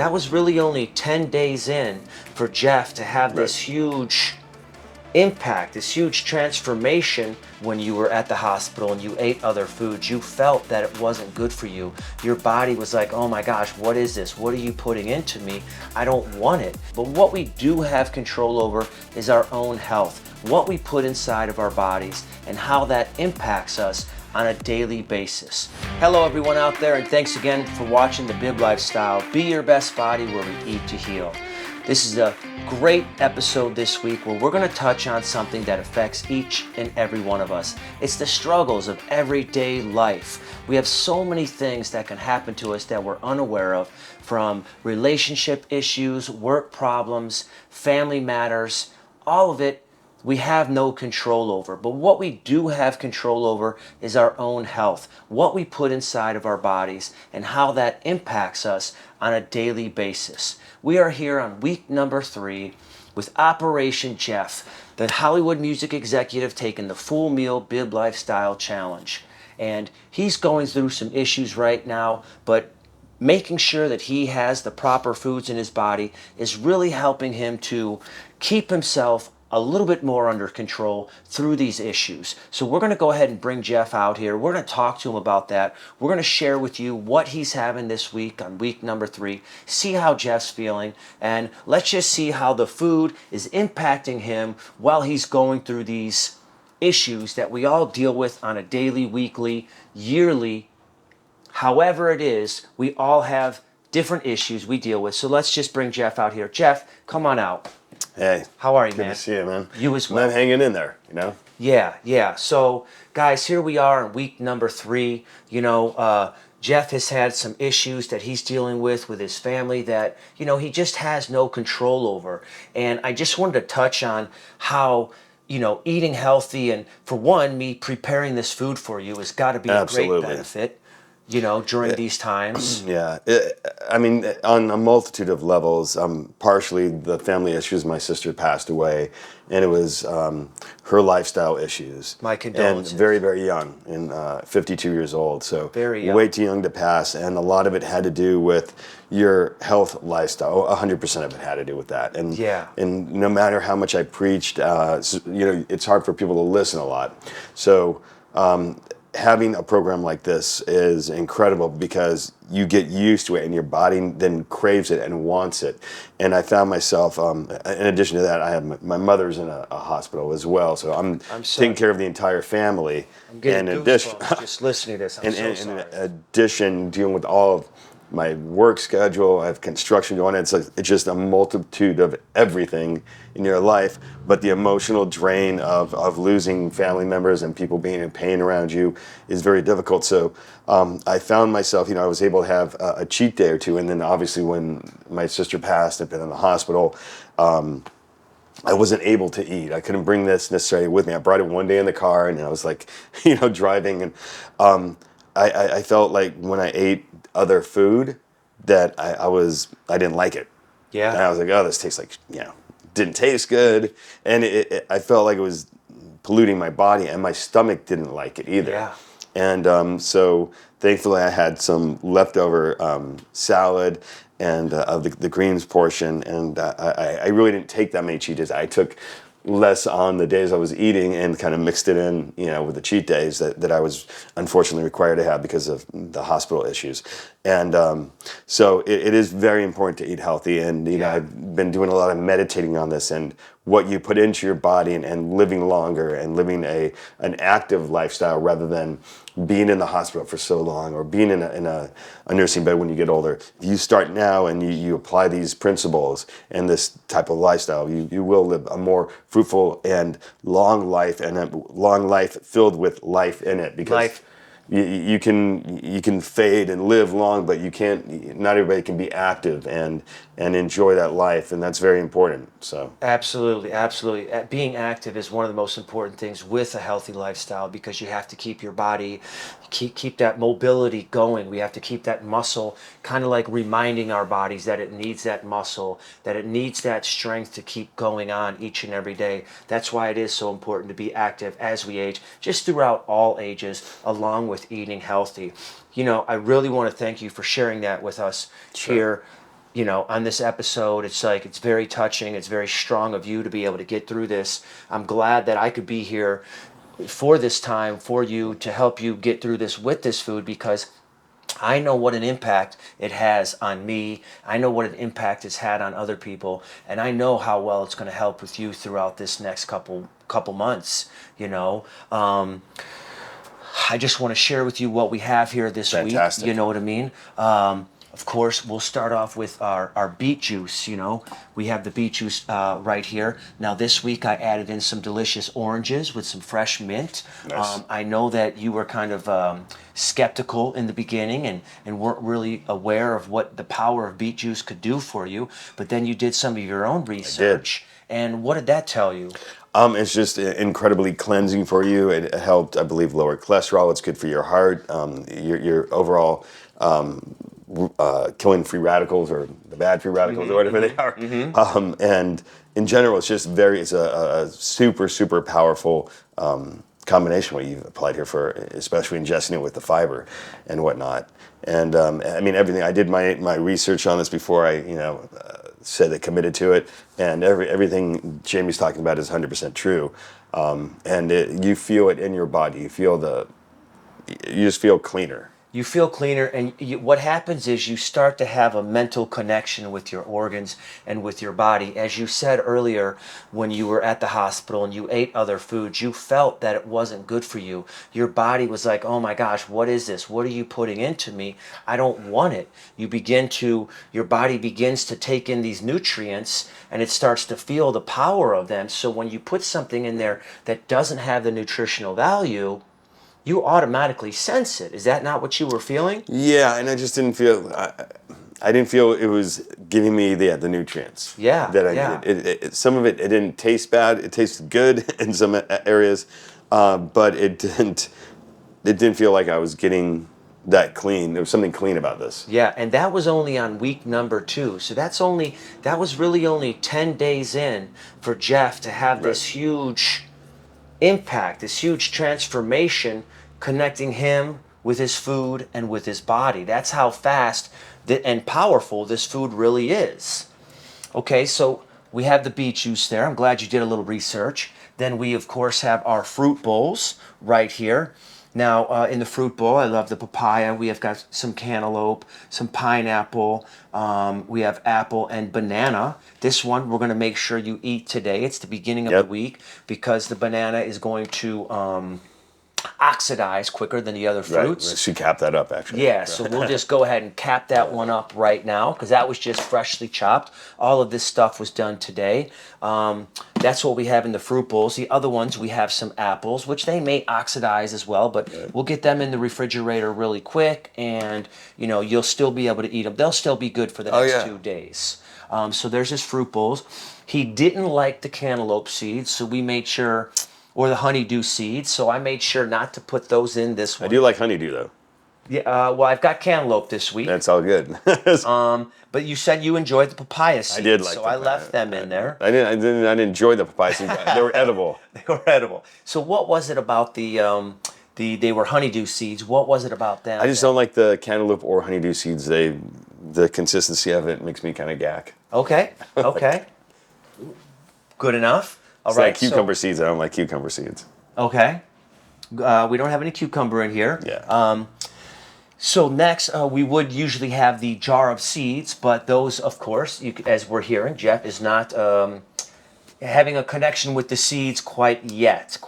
that was really only 10 days in for Jeff to have Right. this huge impact, this huge transformation when you were at the hospital and you ate other foods. You felt that it wasn't good for you. Your body was like, oh my gosh, what is this? What are you putting into me? I don't want it. But what we do have control over is our own health, what we put inside of our bodies and how that impacts us on a daily basis. Hello everyone out there, and thanks again for watching The Bib Lifestyle. Be your best body where we eat to heal. This is a great episode this week where we're going to touch on something that affects each and every one of us. It's the struggles of everyday life. We have so many things that can happen to us that we're unaware of, from relationship issues, work problems, family matters, all of it we have no control over. But what we do have control over is our own health, what we put inside of our bodies, and how that impacts us on a daily basis. We are here on week number 3 with Operation Jeff, the Hollywood music executive taking the Full Meal Bib Lifestyle Challenge. And he's going through some issues right now, but making sure that he has the proper foods in his body is really helping him to keep himself a little bit more under control through these issues. So we're going to go ahead and bring Jeff out here. We're going to talk to him about that. We're going to share with you what he's having this week on week number 3, see how Jeff's feeling, and let's just see how the food is impacting him while he's going through these issues that we all deal with on a daily, weekly, yearly, however it is. We all have different issues we deal with. So let's just bring Jeff out here. Jeff, come on out. Hey. How are you, Good man? to see you, man. You as well. I'm hanging in there, you know? Yeah. So, guys, here we are in week number 3. Jeff has had some issues that he's dealing with his family that, he just has no control over. And I just wanted to touch on how, eating healthy and, for one, me preparing this food for you has got to be a great Absolutely. benefit, during these times. Yeah. On a multitude of levels, partially the family issues. My sister passed away, and it was her lifestyle issues. My condolences. And very, very young, and 52 years old. So Very young. way too young to pass, and a lot of it had to do with your health lifestyle. 100% of it had to do with that. And Yeah. And no matter how much I preached, it's hard for people to listen a lot. So having a program like this is incredible because you get used to it and your body then craves it and wants it. And I found myself, in addition to that, I have my mother's in a hospital as well. So I'm sorry. taking care of the entire family. I'm getting in addition, goosebumps just listening to this. I'm so in sorry. addition, dealing with all of my work schedule, I have construction going on. It's just a multitude of everything in your life, but the emotional drain of losing family members and people being in pain around you is very difficult. So I found myself, I was able to have a cheat day or two, and then obviously when my sister passed, I've been in the hospital, I wasn't able to eat. I couldn't bring this necessarily with me. I brought it one day in the car, and I was like, driving, and I felt like when I ate other food that I didn't like it. Yeah. And I was like, oh, this tastes like, didn't taste good. And I felt like it was polluting my body, and my stomach didn't like it either. Yeah. And so thankfully I had some leftover salad and of the greens portion. And I really didn't take that many cheat days. I took less on the days I was eating and kind of mixed it in, with the cheat days that I was unfortunately required to have because of the hospital issues. And so it is very important to eat healthy. And, I've been doing a lot of meditating on this and what you put into your body and living longer and living an active lifestyle rather than being in the hospital for so long or being in a nursing bed when you get older. If you start now and you apply these principles and this type of lifestyle, you will live a more fruitful and long life, and a long life filled with life in it. Because Life. you can fade and live long, but you can't. Not everybody can be active and enjoy that life, and that's very important. So Absolutely. Being active is one of the most important things with a healthy lifestyle because you have to keep your body, keep that mobility going. We have to keep that muscle, kind of like reminding our bodies that it needs that muscle, that it needs that strength to keep going on each and every day. That's why it is so important to be active as we age, just throughout all ages, along with eating healthy. I really want to thank you for sharing that with us here on this episode. It's like, it's very touching. It's very strong of you to be able to get through this. I'm glad that I could be here for this time for you to help you get through this with this food, because I know what an impact it has on me. I know what an impact it's had on other people, and I know how well it's going to help with you throughout this next couple months. I just want to share with you what we have here this Fantastic. week. You know what I mean? Of course, we'll start off with our beet juice. We have the beet juice right here. Now, this week I added in some delicious oranges with some fresh mint. Nice. I know that you were kind of skeptical in the beginning and weren't really aware of what the power of beet juice could do for you, but then you did some of your own research. And what did that tell you? It's just incredibly cleansing for you. It helped, I believe, lower cholesterol. It's good for your heart, your overall killing free radicals, or the bad free radicals, or whatever they are. And in general, it's a super, super powerful combination what you've applied here, for especially ingesting it with the fiber and whatnot. And I mean, everything, I did my research on this before I said that committed to it, and everything Jamie's talking about is 100% true. And you feel it in your body. You just feel cleaner. You feel cleaner, and what happens is you start to have a mental connection with your organs and with your body. As you said earlier, when you were at the hospital and you ate other foods, you felt that it wasn't good for you. Your body was like, oh my gosh, what is this? What are you putting into me? I don't want it. Your body begins to take in these nutrients, and it starts to feel the power of them. So when you put something in there that doesn't have the nutritional value, you automatically sense it. Is that not what you were feeling? Yeah, and I just didn't feel. I didn't feel it was giving me the nutrients. Yeah, That I yeah. needed. Some of it didn't taste bad. It tasted good in some areas, but it didn't. It didn't feel like I was getting that clean. There was something clean about this. Yeah, and that was only on week number 2. So that was really only 10 days in for Jeff to have this huge impact, this huge transformation, connecting him with his food and with his body. That's how fast and powerful this food really is. Okay, so we have the beet juice there. I'm glad you did a little research. Then we, of course, have our fruit bowls right here. Now, in the fruit bowl, I love the papaya. We have got some cantaloupe, some pineapple. We have apple and banana. This one we're going to make sure you eat today. It's the beginning of the week, because the banana is going to oxidize quicker than the other fruits. Right. I should cap that up, actually. Yeah, so we'll just go ahead and cap that one up right now, because that was just freshly chopped. All of this stuff was done today. That's what we have in the fruit bowls. The other ones, we have some apples, which they may oxidize as well, but we'll get them in the refrigerator really quick, and you'll still be able to eat them. They'll still be good for the next 2 days. So there's his fruit bowls. He didn't like the cantaloupe seeds, so we made sure, or the honeydew seeds, so I made sure not to put those in this one. I do like honeydew, though. Yeah, well, I've got cantaloupe this week. That's all good. But you said you enjoyed the papaya seeds. I did like so the I left them in there. I didn't enjoy the papaya seeds. They were edible. They were edible. So what was it about they were honeydew seeds? What was it about them? I just don't like the cantaloupe or honeydew seeds. The consistency of it makes me kind of gack. Okay. Good enough. All It's right. like cucumber seeds. I don't like cucumber seeds. Okay. We don't have any cucumber in here. Yeah. So next, we would usually have the jar of seeds, but those, of course, as we're hearing, Jeff is not having a connection with the seeds quite yet.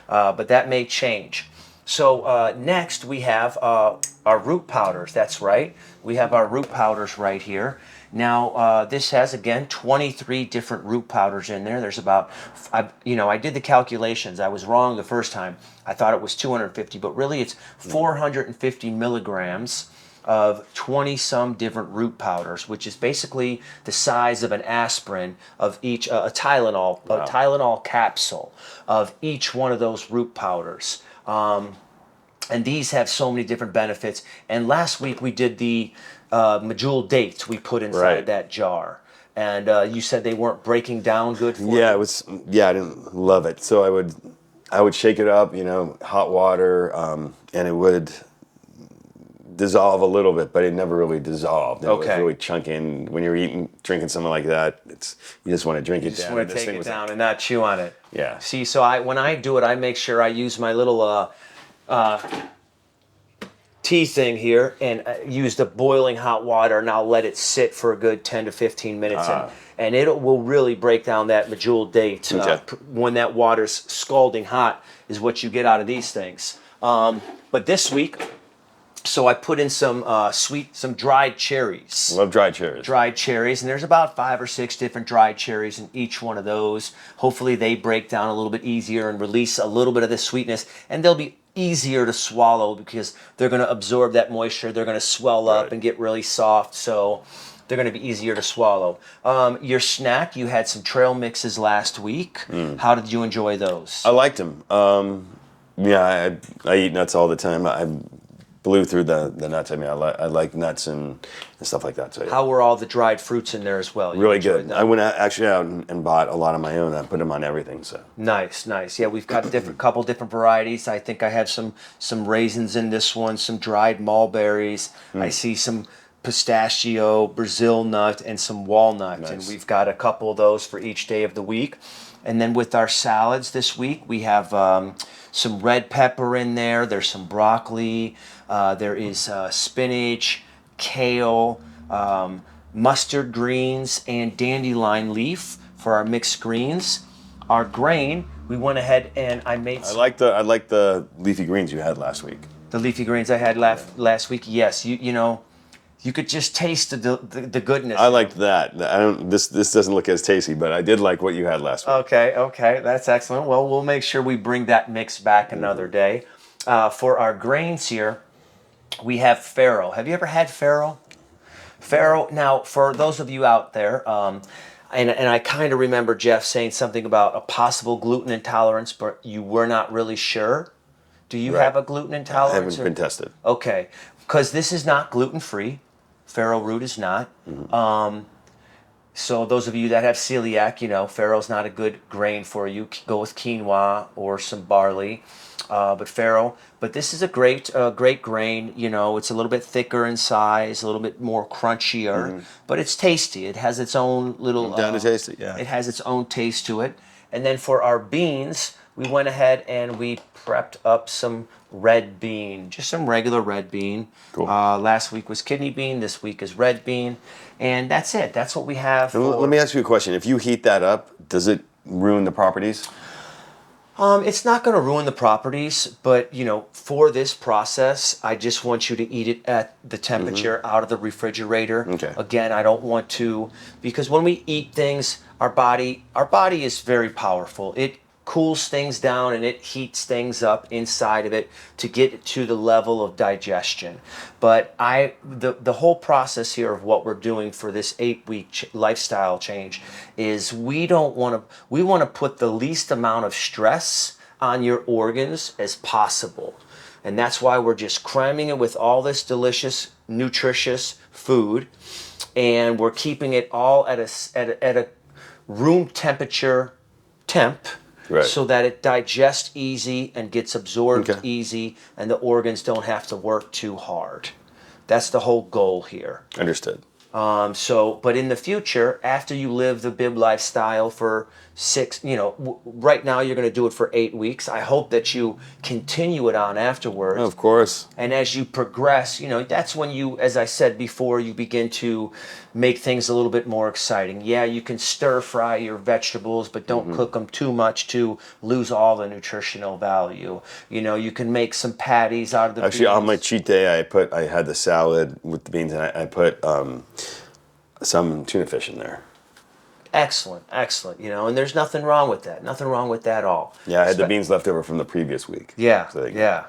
But that may change. So next we have our root powders. That's right. We have our root powders right here. Now, this has, again, 23 different root powders in there. There's about, I did the calculations. I was wrong the first time. I thought it was 250, but really it's 450 milligrams of 20-some different root powders, which is basically the size of an aspirin of each, a Tylenol capsule of each one of those root powders. And these have so many different benefits. And last week we did the medjool dates we put inside that jar. And you said they weren't breaking down good for you? I didn't love it. So I would shake it up, hot water, and it would dissolve a little bit, but it never really dissolved. It was Okay. really chunky. And when you're drinking something like that, you just want to drink it Just down. want And to this take thing it was down and not chew on it. Yeah. See, so when I do it, I make sure I use my little tea thing here and use the boiling hot water, and I'll let it sit for a good 10 to 15 minutes, and it will really break down that medjool date. Okay. When that water's scalding hot is what you get out of these things. But this week, so I put in some dried cherries. Love dried cherries. Dried cherries, and there's about 5 or 6 different dried cherries in each one of those. Hopefully they break down a little bit easier and release a little bit of the sweetness, and they'll be easier to swallow because they're going to absorb that moisture. They're going to swell up Right. and get really soft, so they're going to be easier to swallow. Your snack, you had some trail mixes last week. How did you enjoy those? I liked them. Yeah, I eat nuts all the time. I blew through the nuts. I mean, I like nuts and stuff like that. So yeah. How were all the dried fruits in there as well? You Really enjoyed good. them? I went actually out and bought a lot of my own. I put them on everything. So Nice, nice. Yeah, we've got couple different varieties. I think I have some raisins in this one, some dried mulberries. I see some pistachio, Brazil nut, and some walnut. And Nice. we've got a couple of those for each day of the week. And then with our salads this week, we have some red pepper in there. There's some broccoli. There is spinach, kale, mustard greens, and dandelion leaf for our mixed greens. Our grain, we went ahead and I made I like the leafy greens you had last week. the leafy greens I had last week. Yes, you know, you could just taste the goodness. I liked that. I don't. This doesn't look as tasty, but I did like what you had last week. Okay, that's excellent. Well, we'll make sure we bring that mix back another day. For our grains here, we have farro. Have you ever had farro? Farro. Now, for those of you out there, and I kind of remember Jeff saying something about a possible gluten intolerance, but you were not really sure. Do you Right. have a gluten I intolerance? haven't been tested. Okay, because this is not gluten-free. Farro root is not. So those of you that have celiac, you know, farro's not a good grain for you. Go with quinoa or some barley. But this is a great grain. You know, it's a little bit thicker in size, a little bit more crunchier, but it's tasty. It has its own little. Down to taste it, yeah. It has its own taste to it. And then for our beans, we went ahead and we prepped up some red bean, just some regular red bean. Cool. Last week was kidney bean. This week is red bean, and that's it. That's what we have. Let me ask you a question. If you heat that up, does it ruin the properties? It's not going to ruin the properties, but you know, for this process, I just want you to eat it at the temperature out of the refrigerator. Okay. Again, I don't want to, because when we eat things, our body is very powerful. It cools things down and it heats things up inside of it to get to the level of digestion. But the whole process here of what we're doing for this 8-week lifestyle change is we want to put the least amount of stress on your organs as possible. And that's why we're just cramming it with all this delicious, nutritious food, and we're keeping it all at a room temperature temp. Right. So that it digests easy and gets absorbed Okay. easy, and the organs don't have to work too hard. That's the whole goal here. Understood. But in the future, after you live the Bib lifestyle for 6, you know, right now you're going to do it for 8 weeks. I hope that you continue it on afterwards. Of course. And as you progress, you know, that's when you, as I said before, you begin to make things a little bit more exciting. Yeah, you can stir fry your vegetables, but don't cook them too much to lose all the nutritional value. You know, you can make some patties out of the Actually, on beans. my cheat day, I had the salad with the beans, and I put some tuna fish in there. Excellent. You know, and there's nothing wrong with that. Nothing wrong with that at all. Yeah, I had the beans left over from the previous week. Yeah, So they- yeah.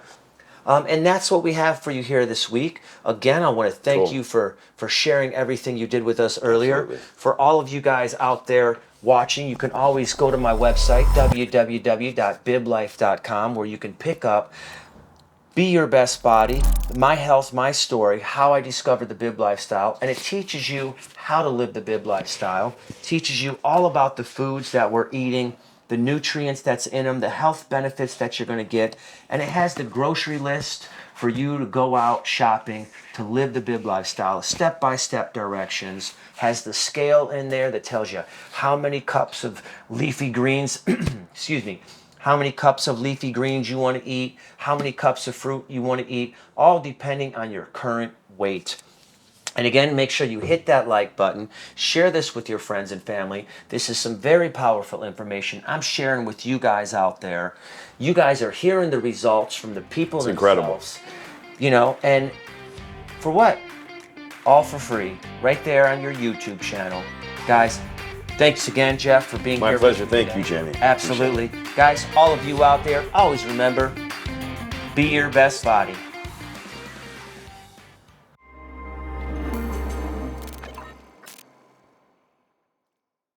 And that's what we have for you here this week. Again, I want to thank Cool. you for sharing everything you did with us earlier. Absolutely. For all of you guys out there watching, you can always go to my website, www.biblife.com, where you can pick up Be Your Best Body, My Health, My Story, How I Discovered the Bib Lifestyle, and it teaches you how to live the Bib Lifestyle, teaches you all about the foods that we're eating, the nutrients that's in them, the health benefits that you're going to get, and it has the grocery list for you to go out shopping to live the Bib lifestyle. Step-by-step directions, has the scale in there that tells you how many cups of leafy greens, excuse me, how many cups of leafy greens you want to eat, how many cups of fruit you want to eat, all depending on your current weight. And again, make sure you hit that like button. Share this with your friends and family. This is some very powerful information I'm sharing with you guys out there. You guys are hearing the results from the people It's themselves. You know, and for what? All for free, right there on your YouTube channel. Guys, thanks again, Jeff, for being here. My pleasure. with me Thank you, today. Jamie. Absolutely. Guys, all of you out there, always remember, be your best body.